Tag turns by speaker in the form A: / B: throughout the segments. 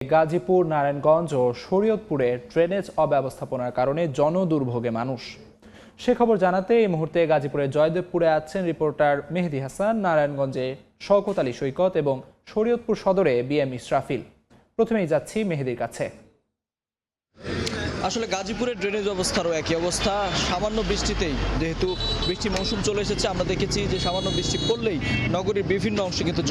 A: গাজীপুর, নারায়ণগঞ্জ ও শরীয়তপুরে drainage অব্যবস্থাপনার কারণে জনদুর্ভোগে মানুষ। সে খবর জানাতে এই মুহূর্তে গাজীপুরের জয়দেবপুরে আছেন রিপোর্টার মেহেদী হাসান, নারায়ণগঞ্জে শওকত আলী সৈকত এবং শরীয়তপুর সদরে বিএম ইসরাফিল। প্রথমেই যাচ্ছি মেহেদীর কাছে।
B: আসলে গাজীপুরের ড্রেনেজ অবস্থারও একই অবস্থা। সামান্য বৃষ্টিতেই, যেহেতু বৃষ্টির মৌসুম চলে এসেছে, আমরা দেখেছি যে সামান্য বৃষ্টি পড়লেই নগরীর বিভিন্ন অংশে কিন্তু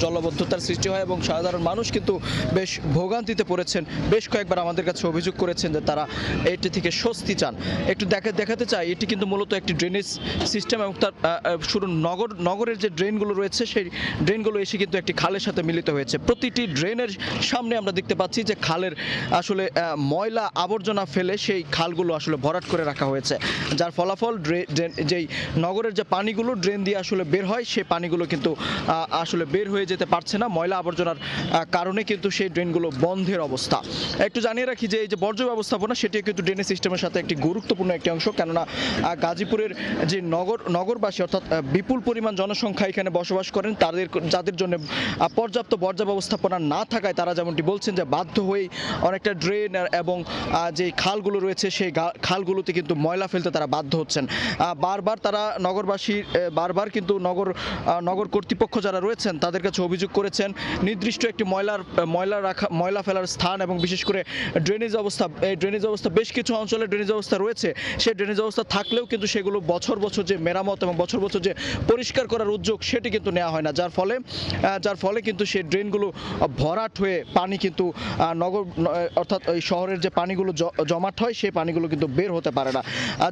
B: জলবদ্ধতার সৃষ্টি হয় এবং সাধারণ মানুষ কিন্তু বেশ ভোগান্তিতে পড়েছেন। বেশ কয়েকবার আমাদের কাছে অভিযোগ করেছেন যে তারা এটি থেকে স্বস্তি চান। একটু দেখাতে চাই, এটি কিন্তু মূলত একটি ড্রেনেজ সিস্টেম এবং তার শুরু নগরের যে ড্রেনগুলো রয়েছে সেই ড্রেনগুলো এসে কিন্তু একটি খালের সাথে মিলিত হয়েছে। প্রতিটি ড্রেনের সামনে আমরা দেখতে পাচ্ছি যে খালের আসলে ময়লা আবর্জনা ফেলে সেই খালগুলো আসলে ভরাট করে রাখা হয়েছে, যার ফলাফল যেই নগরের যে পানিগুলো ড্রেন দিয়ে আসলে বের হয় সেই পানিগুলো কিন্তু আসলে বের হয়ে যেতে পারছে না। ময়লা আবর্জনার কারণে কিন্তু সেই ড্রেনগুলো বন্ধের অবস্থা। একটু জানিয়ে রাখি যে এই যে বর্জ্য ব্যবস্থাপনা, সেটি কিন্তু ড্রেনেজ সিস্টেমের সাথে একটি গুরুত্বপূর্ণ একটি অংশ। কেননা গাজীপুরের যে নগরবাসী অর্থাৎ বিপুল পরিমাণ জনসংখ্যা এখানে বসবাস করেন, যাদের জন্য পর্যাপ্ত বর্জ্য ব্যবস্থাপনা না থাকায় তারা যেমনটি বলছেন যে বাধ্য হয়েই অনেকটা ড্রেন এবং যে খালগুলো রয়েছে সেই খালগুলোতে কিন্তু ময়লা ফেলতে তারা বাধ্য হচ্ছেন। বারবার তারা বারবার কিন্তু নগর কর্তৃপক্ষ যারা রয়েছেন তাদের কাছে অভিযোগ করেছেন নির্দিষ্ট একটি ময়লা ফেলার স্থান এবং বিশেষ করে ড্রেনেজ অবস্থা বেশ কিছু অঞ্চলে ড্রেনেজ অবস্থা রয়েছে। সেই ড্রেনেজ অবস্থা থাকলেও কিন্তু সেগুলো বছর বছর যে মেরামত এবং বছর বছর যে পরিষ্কার করার উদ্যোগ সেটি কিন্তু নেওয়া হয় না, যার ফলে কিন্তু সেই ড্রেনগুলো ভরাট হয়ে পানি কিন্তু অর্থাৎ এই শহরের যে পানিগুলো জমাট হয় সেই পানিগুলো কিন্তু বের হতে পারে না,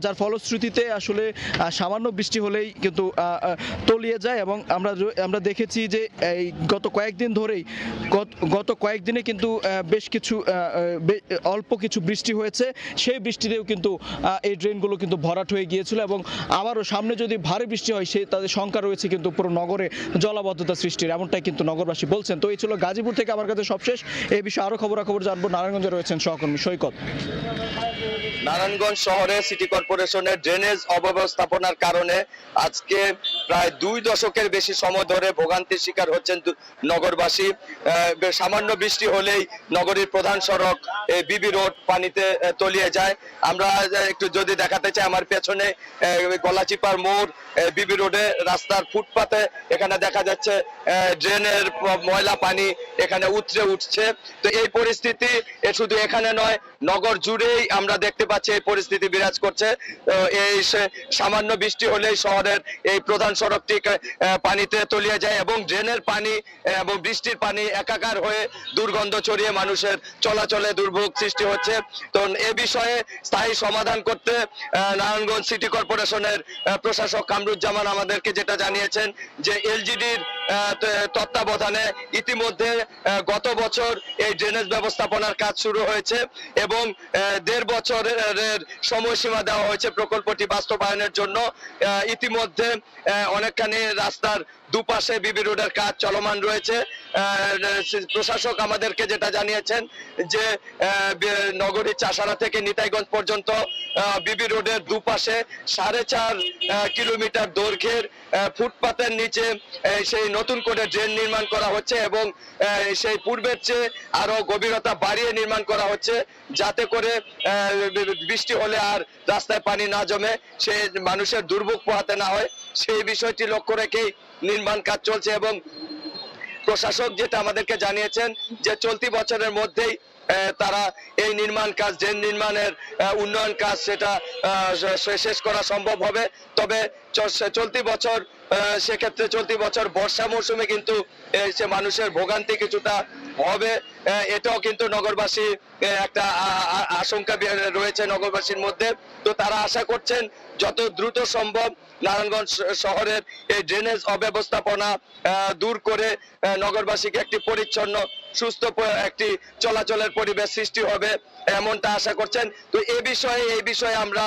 B: যার ফলশ্রুতিতে আসলে সামান্য বৃষ্টি হলেই কিন্তু তলিয়ে যায়। এবং আমরা দেখেছি যে এই গত কয়েকদিনে কিন্তু বেশ কিছু অল্প কিছু বৃষ্টি হয়েছে, সেই বৃষ্টিতেও কিন্তু এই ড্রেনগুলো কিন্তু ভরাট হয়ে গিয়েছিল এবং আবারও সামনে যদি ভারী বৃষ্টি হয় তাদের শঙ্কা রয়েছে কিন্তু পুরো নগরে জলাবদ্ধতা সৃষ্টির, এমনটাই কিন্তু নগরবাসী বলছেন। তো এই ছিল গাজীপুর থেকে আমার কাছে সবশেষ। এই বিষয়ে আরো খবরাখবর জানবো। নারায়ণগঞ্জে রয়েছেন সহকর্মী সৈকত।
C: নারায়ণগঞ্জ শহরে সিটি কর্পোরেশনের ড্রেনেজ অব্যবস্থাপনার কারণে আজকে প্রায় 2 দশকের বেশি সময় ধরে ভোগান্তির শিকার হচ্ছেন নগরবাসী। সামান্য বৃষ্টি হলেই নগরীর প্রধান সড়ক বিবি রোড পানিতে তলিয়ে যায়। আমরা একটু যদি দেখাতে চাই, আমার পেছনে গলাচিপার মোড় বিবি রোডে রাস্তার ফুটপাতে এখানে দেখা যাচ্ছে ড্রেনের ময়লা পানি এখানে উতরে উঠছে। তো এই পরিস্থিতি শুধু এখানে নয়, নগর জুড়েই আমরা দেখতে পাচ্ছি এই পরিস্থিতি বিরাজ করছে। এই সামান্য বৃষ্টি হলেই শহরের এই প্রধান সড়কটি পানিতে তলিয়ে যায় এবং ড্রেনের পানি এবং বৃষ্টির পানি একাকার হয়ে দুর্গন্ধ ছড়িয়ে মানুষের চলাচলে দুর্ভোগ সৃষ্টি হচ্ছে। তো এ বিষয়ে স্থায়ী সমাধান করতে নারায়ণগঞ্জ সিটি কর্পোরেশনের প্রশাসক কামরুজ্জামান আমাদেরকে যেটা জানিয়েছেন যে এলজিডির তত্ত্বাবধানে ইতিমধ্যে গত বছর এই ড্রেনেজ ব্যবস্থাপনার কাজ শুরু হয়েছে এবং 1.5 বছরের সময়সীমা দেওয়া হয়েছে প্রকল্পটি বাস্তবায়নের জন্য। ইতিমধ্যে অনেকখানি রাস্তার দুপাশে বিবি রোডের কাজ চলমান রয়েছে। প্রশাসক আমাদেরকে যেটা জানিয়েছেন যে নগরীর চাষারা থেকে নিতাইগঞ্জ পর্যন্ত বিবি রোডের দুপাশে 4.5 কিলোমিটার দৈর্ঘ্যের ফুটপাতের নিচে সেই নতুন করে ড্রেন নির্মাণ করা হচ্ছে এবং সেই পূর্বের চেয়ে আরো গভীরতা বাড়িয়ে নির্মাণ করা হচ্ছে, যাতে করে বৃষ্টি হলে আর রাস্তায় পানি না জমে, সে মানুষের দুর্ভোগ পোহাতে না হয়, সেই বিষয়টি লক্ষ্য রেখেই নির্মাণ কাজ চলছে। এবং প্রশাসক যেটা আমাদেরকে জানিয়েছেন যে চলতি বছরের মধ্যেই তারা এই নির্মাণ কাজ, ড্রেন নির্মাণের উন্নয়ন কাজ সেটা শেষ করা সম্ভব হবে। তবে সেক্ষেত্রে চলতি বছর বর্ষা মৌসুমে কিন্তু সে মানুষের ভোগান্তি কিছুটা হবে, এটাও কিন্তু নগরবাসী একটা আশঙ্কা রয়েছে নগরবাসীর মধ্যে। তো তারা আশা করছেন যত দ্রুত সম্ভব নারায়ণগঞ্জ শহরের এই ড্রেনেজ অব্যবস্থাপনা দূর করে নগরবাসীকে একটি পরিচ্ছন্ন সুস্থ একটি চলাচলের পরিবেশ সৃষ্টি হবে, এমনটা আশা করছেন। তো এই বিষয়ে আমরা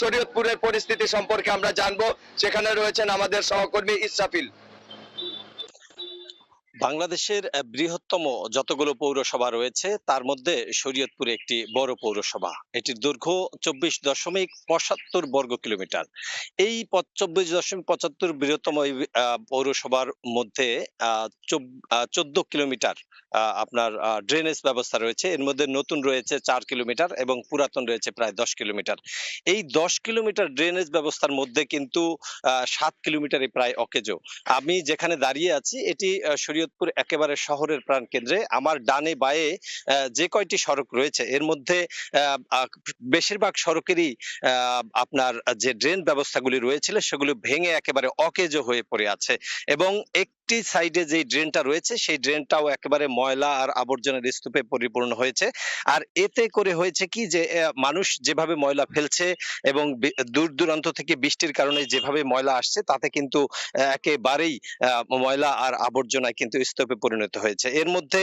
C: শরীয়তপুরের পরিস্থিতি সম্পর্কে আমরা জানবো। সেখানে রয়েছেন আমাদের সহকর্মী ইসরাফিল।
D: বাংলাদেশের বৃহত্তম যতগুলো পৌরসভা রয়েছে তার মধ্যে শরীয়তপুর একটি বড় পৌরসভা। এটির দৈর্ঘ্য 24.75 বর্গ কিলোমিটার। এই 24.75 বৃহত্তম এই পৌরসভার মধ্যে 14 কিলোমিটার আপনার ড্রেনেজ ব্যবস্থা রয়েছে। এর মধ্যে নতুন রয়েছে 4 কিলোমিটার এবং পুরাতন রয়েছে প্রায় 10 কিলোমিটার। এই 10 কিলোমিটার ড্রেনেজ ব্যবস্থার মধ্যে কিন্তু 7 কিলোমিটারই প্রায় অকেজো। আমি যেখানে দাঁড়িয়ে আছি এটি শরীয়তপুর একেবারে শহরের প্রাণকেন্দ্রে। আমার ডানে বাঁয়ে যে কয়টি সড়ক রয়েছে এর মধ্যে বেশিরভাগ সড়কেরই আপনার যে ড্রেন ব্যবস্থাগুলি রয়েছিল সেগুলো ভেঙে একেবারে অকেজো হয়ে পড়ে আছে এবং একটি সাইডে যে ড্রেনটা রয়েছে সেই ড্রেনটাও একেবারে ময়লা আর আবর্জনার স্তূপে পরিপূর্ণ হয়েছে। আর এতে করে হয়েছে কি যে মানুষ যেভাবে ময়লা ফেলছে এবং দূর দূরান্ত থেকে বৃষ্টির কারণে যেভাবে ময়লা আসছে তাতে কিন্তু একেবারেই ময়লা আর আবর্জনায় কিন্তু স্তূপে পরিণত হয়েছে। এর মধ্যে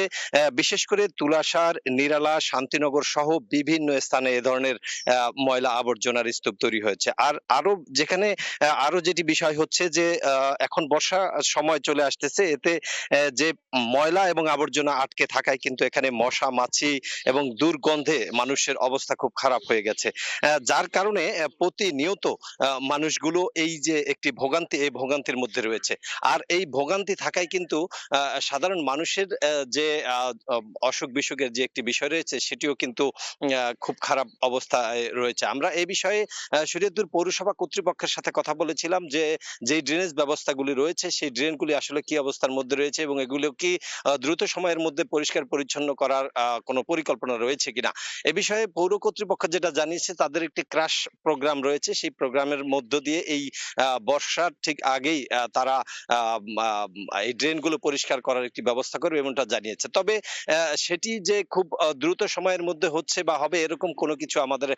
D: বিশেষ করে তুলাসার, নিরালা, শান্তিনগর সহ বিভিন্ন স্থানে এ ধরনের ময়লা আবর্জনার স্তূপ তৈরি হয়েছে। আর আরো যেখানে আরো যেটি বিষয় হচ্ছে যে এখন বর্ষা সময় চলে আসতেছে, এতে যে ময়লা এবং আবর্জনা আটকে থাকায় কিন্তু এখানে মশা, মাছি এবং দুর্গন্ধে মানুষের অবস্থা খুব খারাপ হয়ে গেছে। যার কারণে প্রতিনিয়ত মানুষগুলো এই যে একটি ভোগান্তি, এই ভোগান্তির মধ্যে রয়েছে। আর এই ভোগান্তি থাকায় কিন্তু সাধারণ মানুষের যে অসুখ বিসুখের যে একটি বিষয় রয়েছে সেটিও কিন্তু খুব খারাপ অবস্থায় রয়েছে। আমরা এই বিষয়ে শরীয়তপুর পৌরসভা কর্তৃপক্ষের সাথে কথা বলেছিলাম যে যেই ড্রেনেজ ব্যবস্থাগুলি রয়েছে সেই ড্রেনগুলি আসলে কি অবস্থার মধ্যে রয়েছে এবং এগুলো কি দ্রুত সময়ের মধ্যে পরিষ্কার পরিচ্ছন্ন করার কোনো পরিকল্পনা রয়েছে কিনা। এ বিষয়ে পৌর কর্তৃপক্ষ যেটা জানিয়েছে তাদের একটি ক্রাশ প্রোগ্রাম রয়েছে। সেই প্রোগ্রামের মধ্য দিয়ে এই বর্ষার ঠিক আগেই তারা এই ড্রেনগুলো পরিষ্কার করার একটি ব্যবস্থা করবে এমনটা জানিয়েছে। তবে সেটি যে খুব দ্রুত সময়ের মধ্যে হচ্ছে বা হবে এরকম কোনো কিছু আমাদের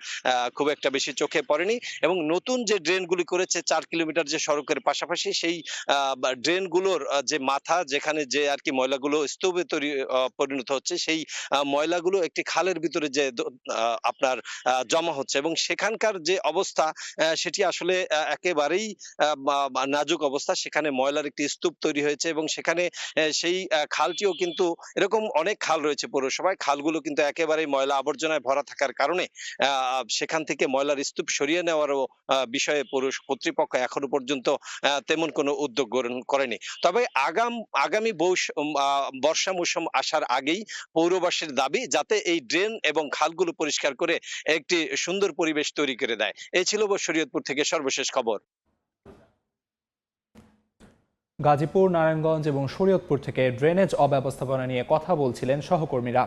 D: খুব একটা বেশি চোখে পড়েনি এবং নতুন যে ড্রেনগুলি করেছে 4 কিলোমিটার যে সড়কের পাশাপাশি সেই ড্রেনগুলোর যে মাথা যেখানে যে আর কি ময়লাগুলো স্তূপে পরিণত হচ্ছে সেই ময়লাগুলো একটি খালের ভিতরে যে আপনার জমা হচ্ছে এবং সেখানকার যে অবস্থা সেটি আসলে একেবারেই নাজুক অবস্থা। সেখানে ময়লার একটি স্তূপ তৈরি হয়েছে এবং সেখানে সেই খালটিও কিন্তু এরকম অনেক খাল রয়েছে পৌরসভায়, খালগুলো কিন্তু একেবারেই ময়লা আবর্জনায় ভরা থাকার কারণে সেখান থেকে ময়লার স্তূপ সরিয়ে নেওয়ারও বিষয়ে পৌর কর্তৃপক্ষ এখনো পর্যন্ত তেমন কোনো উদ্যোগ গ্রহণ করেনি। তবে আগামী বর্ষা মৌসুম আসার আগেই পৌরবাসীর দাবি যাতে এই ড্রেন এবং খালগুলো পরিষ্কার করে একটি সুন্দর পরিবেশ তৈরি করে দেয়। এই ছিল শরীয়তপুর থেকে সর্বশেষ খবর।
A: গাজীপুর, নারায়ণগঞ্জ এবং শরীয়তপুর থেকে ড্রেনেজ অব্যবস্থাপনা নিয়ে কথা বলছিলেন সহকর্মীরা।